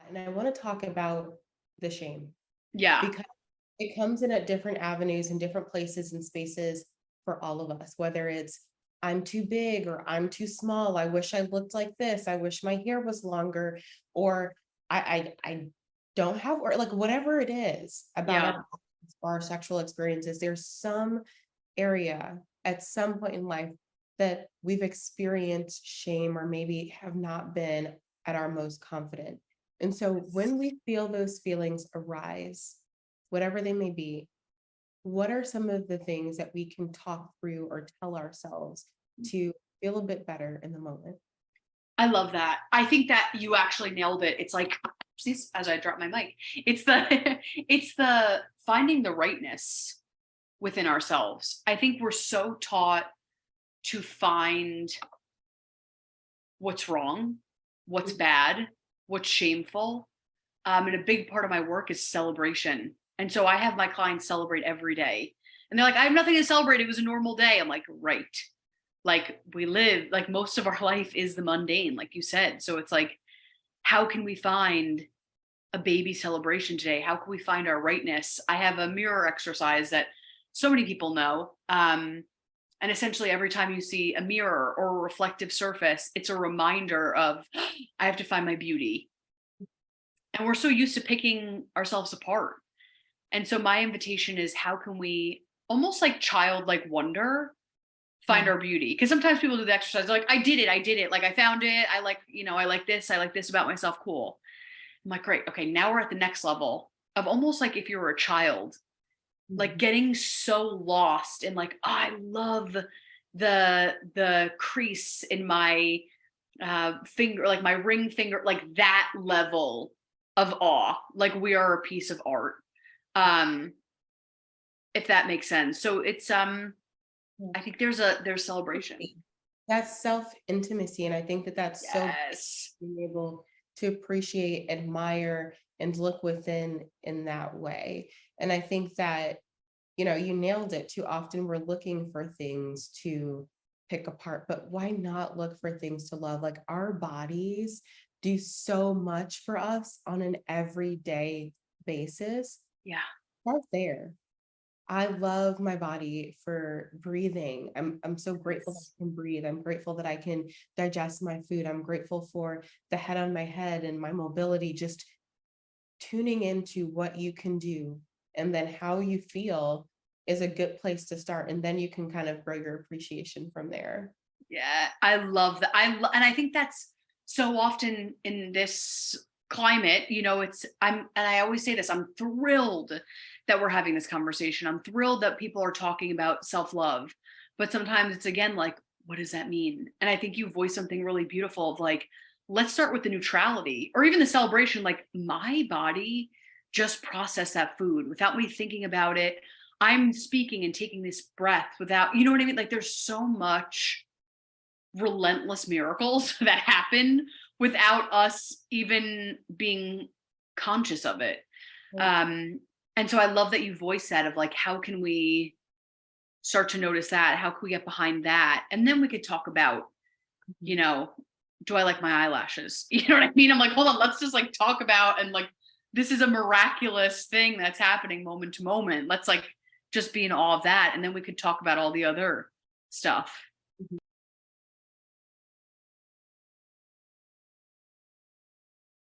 And I want to talk about the shame Yeah. because it comes in at different avenues and different places and spaces for all of us, whether it's I'm too big or I'm too small. I wish I looked like this. I wish my hair was longer, or I don't have, or like whatever it is about Yeah. our sexual experiences. There's some area at some point in life that we've experienced shame or maybe have not been at our most confident. And so when we feel those feelings arise, whatever they may be, what are some of the things that we can talk through or tell ourselves to feel a bit better in the moment? I love that. I think that you actually nailed it. It's like, oopsies, as I drop my mic. It's the it's the finding the rightness within ourselves. I think we're so taught to find what's wrong, what's bad, what's shameful. And a big part of my work is celebration. And so I have my clients celebrate every day. And they're like, I have nothing to celebrate. It was a normal day. I'm like, right. Like we live, like most of our life is the mundane, like you said. So it's like, how can we find a baby celebration today? How can we find our rightness? I have a mirror exercise that so many people know. And essentially, every time you see a mirror or a reflective surface, it's a reminder of, I have to find my beauty. And we're so used to picking ourselves apart. And so, my invitation is how can we almost like childlike wonder find Yeah. our beauty? Because sometimes people do the exercise, like, I did it. Like, I found it. I like, I like this about myself. Cool. I'm like, great. Okay. Now we're at the next level of almost like if you were a child, like Mhm. getting so lost in like, oh, I love the crease in my finger, like my ring finger, like that level of awe, like we are a piece of art. Um, if that makes sense. So it's Yeah. I think there's celebration. That's self intimacy. And I think that that's so Yes. being able to appreciate, admire, and look within in that way. And I think that, you nailed it. Too often we're looking for things to pick apart, but why not look for things to love? Like our bodies do so much for us on an everyday basis. Yeah. Start there. I love my body for breathing. I'm so grateful that Yes. I can breathe. I'm grateful that I can digest my food. I'm grateful for the head on my head and my mobility, just tuning into what you can do and then how you feel is a good place to start. And then you can kind of grow your appreciation from there. Yeah, I love that. And I think that's so often in this climate, it's and I always say this, I'm thrilled that we're having this conversation. I'm thrilled that people are talking about self-love. But sometimes it's again like, what does that mean? And I think you voiced something really beautiful of like, let's start with the neutrality or even the celebration. Like my body just processed that food without me thinking about it. I'm speaking and taking this breath without, you know what I mean? Like there's so much relentless miracles that happen without us even being conscious of it. Um, and so I love that you voice that of like, how can we start to notice that? How can we get behind that? And then we could talk about, you know, do I like my eyelashes? You know what I mean? I'm like, hold on, let's just like talk about and like, this is a miraculous thing that's happening moment to moment. Let's like just be in awe of that. And then we could talk about all the other stuff.